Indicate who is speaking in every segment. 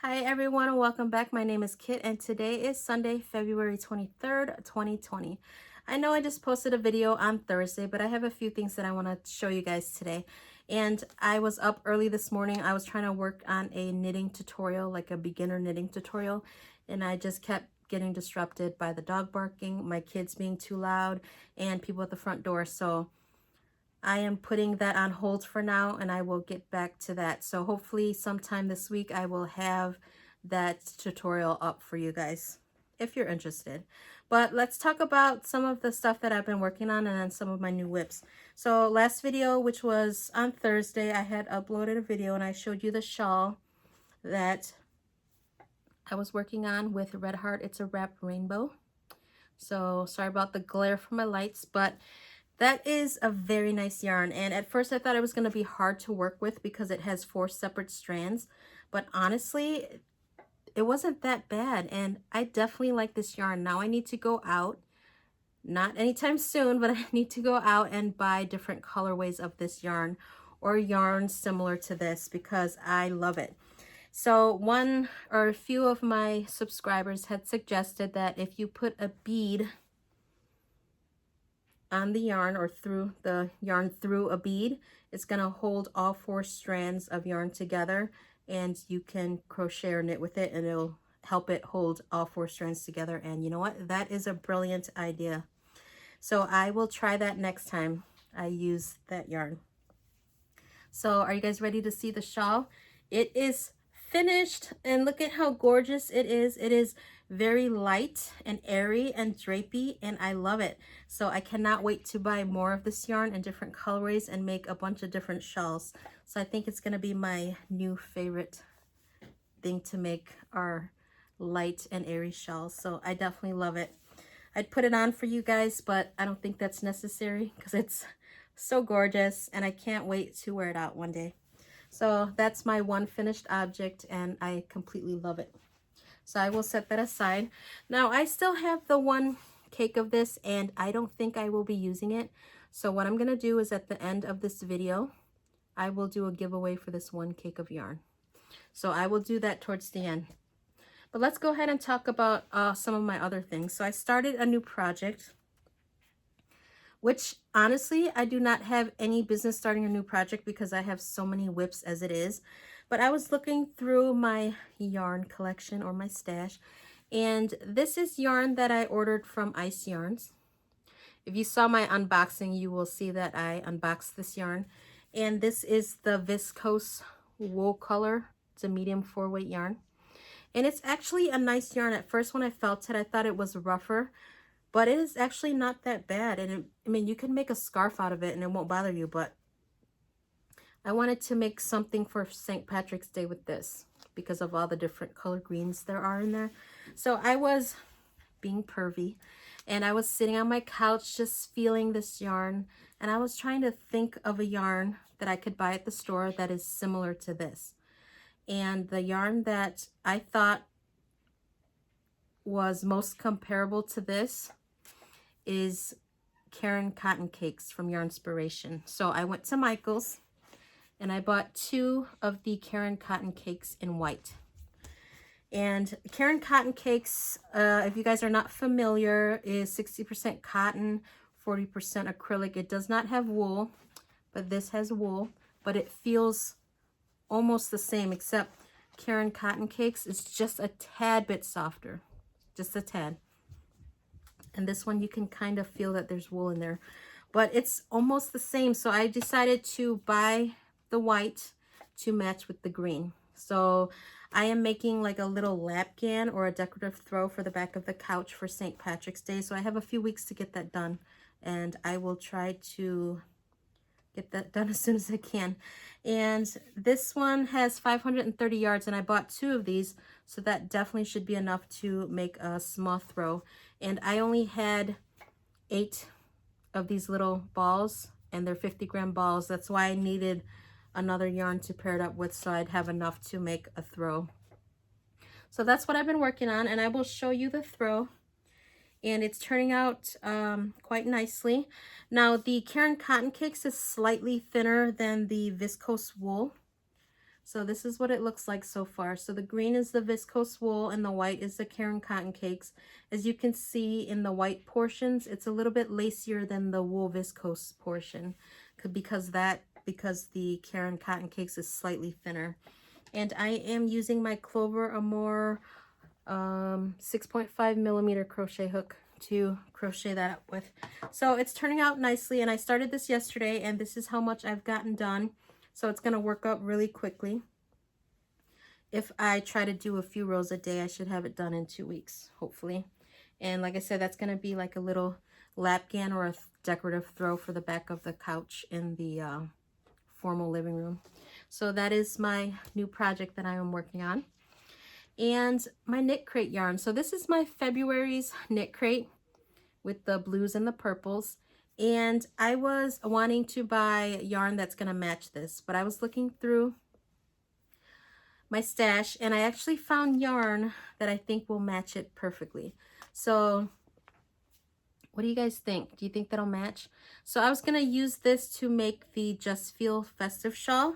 Speaker 1: Hi everyone and welcome back. My name is Kit and today is Sunday, February 23rd, 2020. I know I just posted a video on Thursday, but I have a few things that I want to show you guys today. And I was up early this morning. I was trying to work on a knitting tutorial, like a beginner knitting tutorial, and I just kept getting disrupted by the dog barking, my kids being too loud, and people at the front door. So I am putting that on hold for now and I will get back to that. So hopefully sometime this week I will have that tutorial up for you guys if you're interested. But let's talk about some of the stuff that I've been working on and then some of my new whips. So last video, which was on Thursday, I had uploaded a video and I showed you the shawl that I was working on with Red Heart. It's a wrap rainbow. So sorry about the glare from my lights, but that is a very nice yarn, and at first I thought it was going to be hard to work with because it has 4 separate strands, but honestly it wasn't that bad and I definitely like this yarn. Now I need to go out, not anytime soon, but I need to go out and buy different colorways of this yarn or yarns similar to this because I love it. So one or a few of my subscribers had suggested that if you put a bead on the yarn or through the yarn through a bead, it's going to hold all 4 strands of yarn together and you can crochet or knit with it and it'll help it hold all 4 strands together. And you know what, that is a brilliant idea. So I will try that next time I use that yarn. So are you guys ready to see the shawl? It is finished and look at how gorgeous it is. It is very light and airy and drapey and I love it. So I cannot wait to buy more of this yarn in different colorways and make a bunch of different shawls. So I think it's going to be my new favorite thing to make, our light and airy shawls. So I definitely love it. I'd put it on for you guys, but I don't think that's necessary because it's so gorgeous and I can't wait to wear it out one day. So that's my one finished object and I completely love it. So I will set that aside. Now I still have the one cake of this and I don't think I will be using it. So what I'm going to do is at the end of this video, I will do a giveaway for this one cake of yarn. So I will do that towards the end. But let's go ahead and talk about some of my other things. So I started a new project, which honestly, I do not have any business starting a new project because I have so many whips as it is. But I was looking through my yarn collection or my stash, and this is yarn that I ordered from Ice Yarns. If you saw my unboxing, you will see that I unboxed this yarn. And this is the viscose wool color. It's a medium 4-weight yarn. And it's actually a nice yarn. At first when I felt it, I thought it was rougher, but it is actually not that bad. And I mean, you can make a scarf out of it and it won't bother you, but I wanted to make something for St. Patrick's Day with this because of all the different color greens there are in there. So I was being pervy and I was sitting on my couch just feeling this yarn, and I was trying to think of a yarn that I could buy at the store that is similar to this. And the yarn that I thought was most comparable to this is Karen Cotton Cakes from Yarnspiration. So I went to Michael's and I bought 2 of the Karen Cotton Cakes in white. And Karen Cotton Cakes, if you guys are not familiar, is 60% cotton, 40% acrylic. It does not have wool, but this has wool, but it feels almost the same, except Karen Cotton Cakes is just a tad bit softer, just a tad. And this one you can kind of feel that there's wool in there, but it's almost the same. So I decided to buy the white to match with the green. So I am making like a little lapgan or a decorative throw for the back of the couch for St. Patrick's Day. So I have a few weeks to get that done, and I will try to get that done as soon as I can. And this one has 530 yards and I bought 2 of these, so that definitely should be enough to make a small throw. And I only had 8 of these little balls and they're 50-gram balls. That's why I needed another yarn to pair it up with so I'd have enough to make a throw. So that's what I've been working on, and I will show you the throw. And it's turning out quite nicely. Now the Karen Cotton Cakes is slightly thinner than the viscose wool, So this is what it looks like so far. So the green is the viscose wool and the white is the Caron cotton cakes. As you can see in the white portions, it's a little bit lacier than the wool viscose portion because the Caron cotton cakes is slightly thinner. And I am using my Clover Amour 6.5 millimeter crochet hook to crochet that up with. So it's turning out nicely, and I started this yesterday, and this is how much I've gotten done. So it's going to work up really quickly. If I try to do a few rows a day, I should have it done in 2 weeks, hopefully. And like I said, that's going to be like a little lapgan or a decorative throw for the back of the couch in the formal living room. So that is my new project that I am working on. And my knit crate yarn. So this is my February's knit crate with the blues and the purples. And I was wanting to buy yarn that's going to match this, but I was looking through my stash and I actually found yarn that I think will match it perfectly. So what do you guys think? Do you think that'll match? So I was going to use this to make the Just Feel festive shawl.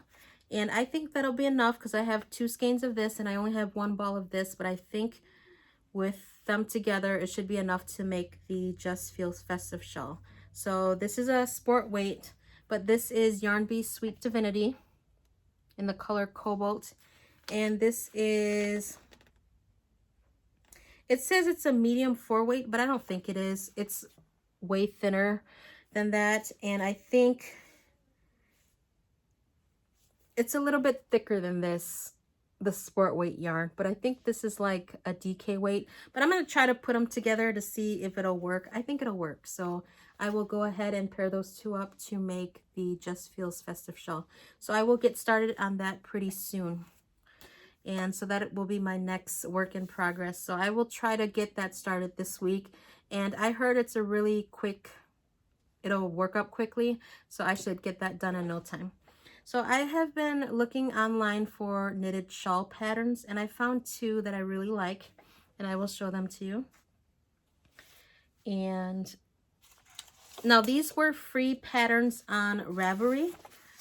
Speaker 1: And I think that'll be enough because I have 2 skeins of this and I only have 1 ball of this, but I think with them together, it should be enough to make the Just Feel festive shawl. So this is a sport weight, but this is Yarn Bee Sweet Divinity in the color Cobalt. And this is, it says it's a medium 4 weight, but I don't think it is. It's way thinner than that. And I think it's a little bit thicker than this, the sport weight yarn, but I think this is like a DK weight. But I'm going to try to put them together to see if it'll work. I think it'll work. So I will go ahead and pair those 2 up to make the Just Feels festive shawl. So I will get started on that pretty soon. And so that will be my next work in progress. So I will try to get that started this week. And I heard it's a really quick, it'll work up quickly. So I should get that done in no time. So I have been looking online for knitted shawl patterns, and I found 2 that I really like, and I will show them to you. And now these were free patterns on Ravelry.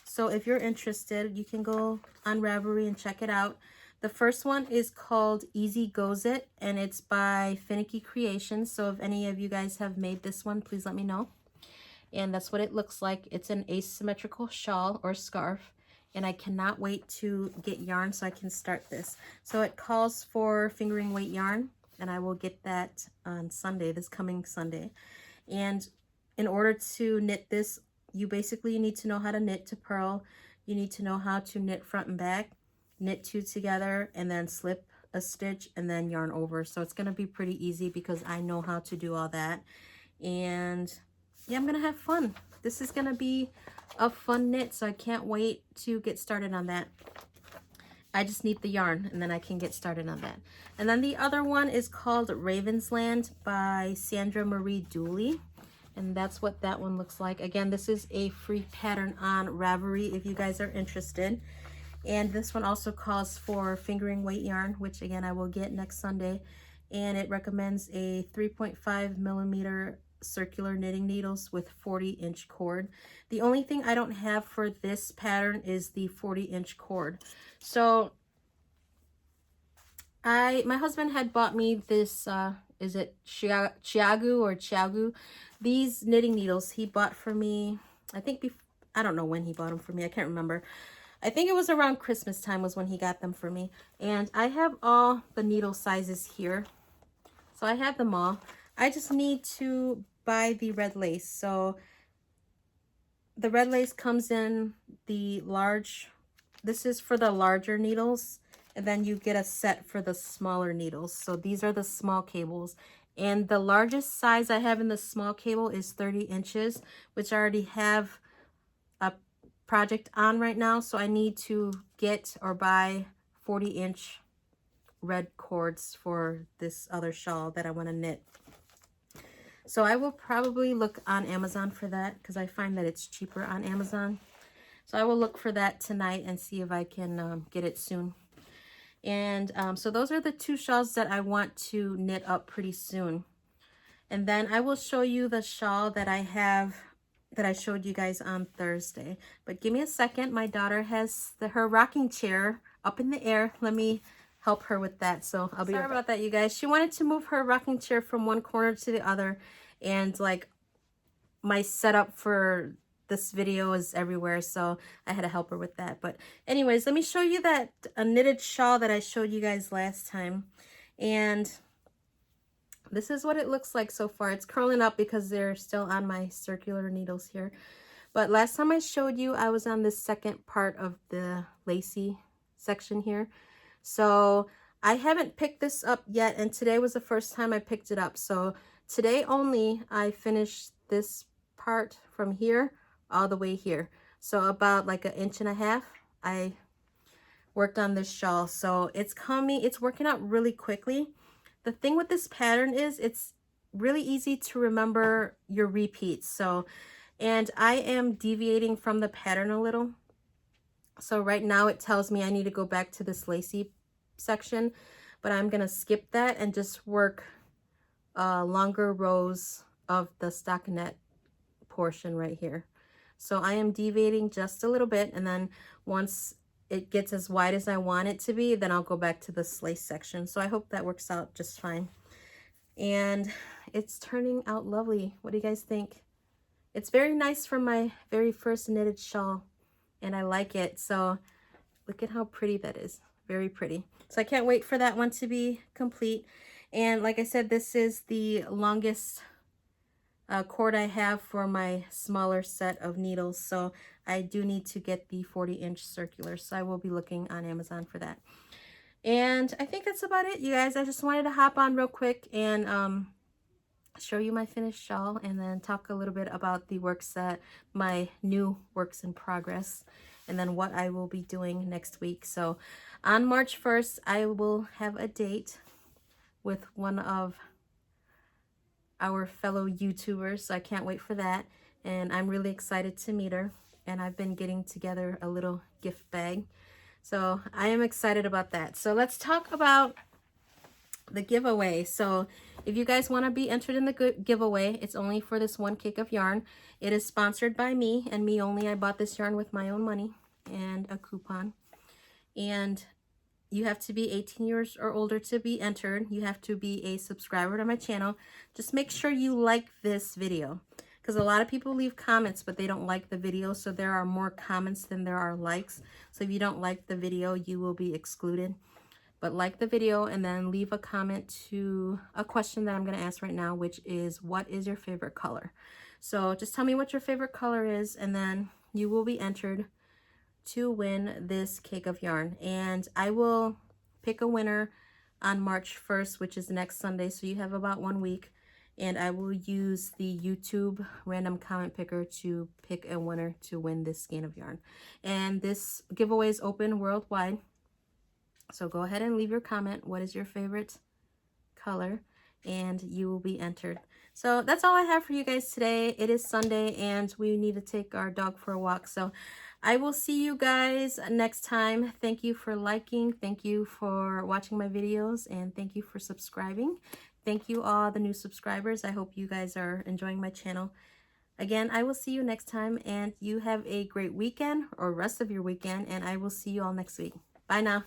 Speaker 1: So if you're interested, you can go on Ravelry and check it out. The first one is called Easy Goes It, and it's by Finicky Creations. So if any of you guys have made this one, please let me know. And that's what it looks like. It's an asymmetrical shawl or scarf, and I cannot wait to get yarn so I can start this. So it calls for fingering weight yarn, and I will get that on Sunday, this coming Sunday. And in order to knit this, you basically need to know how to knit to purl. You need to know how to knit front and back, knit 2 together, and then slip a stitch and then yarn over. So it's going to be pretty easy because I know how to do all that. And yeah, I'm gonna have fun. This is gonna be a fun knit, so I can't wait to get started on that. I just need the yarn and then I can get started on that. And then the other one is called Ravensland by Sandra Marie Dooley, and that's what that one looks like. Again, this is a free pattern on Ravelry if you guys are interested. And this one also calls for fingering weight yarn, which again I will get next Sunday, and it recommends a 3.5 millimeter circular knitting needles with 40-inch cord. The only thing I don't have for this pattern is the 40-inch cord. So my husband had bought me this is it Chiagu? These knitting needles he bought for me, I think I don't know when he bought them for me, I can't remember. I think it was around Christmas time was when he got them for me. And I have all the needle sizes here, so I have them all. I just need to buy the red lace. So the red lace comes in the large, this is for the larger needles, and then you get a set for the smaller needles. So these are the small cables. And the largest size I have in the small cable is 30 inches, which I already have a project on right now. So I need to get or buy 40-inch red cords for this other shawl that I want to knit. So I will probably look on Amazon for that because I find that it's cheaper on Amazon. So I will look for that tonight and see if I can get it soon. And so those are the 2 shawls that I want to knit up pretty soon. And then I will show you the shawl that I have that I showed you guys on Thursday. But give me a second. My daughter has her rocking chair up in the air. Let me help her with that. So I'll be sorry about that, you guys. She wanted to move her rocking chair from one corner to the other, and like my setup for this video is everywhere, so I had to help her with that. But anyways, let me show you that knitted shawl that I showed you guys last time. And this is what it looks like so far. It's curling up because they're still on my circular needles here. But last time I showed you, I was on the second part of the lacy section here. So I haven't picked this up yet, and today was the first time I picked it up. So today only I finished this part from here all the way here. So about like 1.5 inches I worked on this shawl. So it's working out really quickly. The thing with this pattern is it's really easy to remember your repeats. So, and I am deviating from the pattern a little. So right now it tells me I need to go back to this lacy section, but I'm gonna skip that and just work longer rows of the stockinette portion right here. So I am deviating just a little bit, and then once it gets as wide as I want it to be, then I'll go back to this lace section. So I hope that works out just fine. And it's turning out lovely. What do you guys think? It's very nice for my very first knitted shawl, and I like it. So look at how pretty that is. Very pretty. So I can't wait for that one to be complete. And like I said, this is the longest cord I have for my smaller set of needles, so I do need to get the 40-inch circular, so I will be looking on Amazon for that. And I think that's about it, you guys. I just wanted to hop on real quick and show you my finished shawl, and then talk a little bit about the works that my new works in progress, and then what I will be doing next week. So on March 1st I will have a date with one of our fellow YouTubers, so I can't wait for that, and I'm really excited to meet her. And I've been getting together a little gift bag, so I am excited about that. So let's talk about the giveaway. So if you guys want to be entered in the giveaway, it's only for this one cake of yarn. It is sponsored by me and me only. I bought this yarn with my own money and a coupon, and you have to be 18 years or older to be entered. You have to be a subscriber to my channel. Just make sure you like this video, because a lot of people leave comments but they don't like the video, so there are more comments than there are likes. So if you don't like the video, you will be excluded. But like the video and then leave a comment to a question that I'm going to ask right now, which is, what is your favorite color? So just tell me what your favorite color is, and then you will be entered to win this cake of yarn. And I will pick a winner on March 1st, which is next Sunday, so you have about 1 week, and I will use the YouTube random comment picker to pick a winner to win this skein of yarn. And this giveaway is open worldwide, so go ahead and leave your comment. What is your favorite color? And you will be entered. So that's all I have for you guys today. It is Sunday and we need to take our dog for a walk, so I will see you guys next time. Thank you for liking, thank you for watching my videos, and thank you for subscribing. Thank you all the new subscribers. I hope you guys are enjoying my channel. Again, I will see you next time, and you have a great weekend or rest of your weekend, and I will see you all next week. Bye now.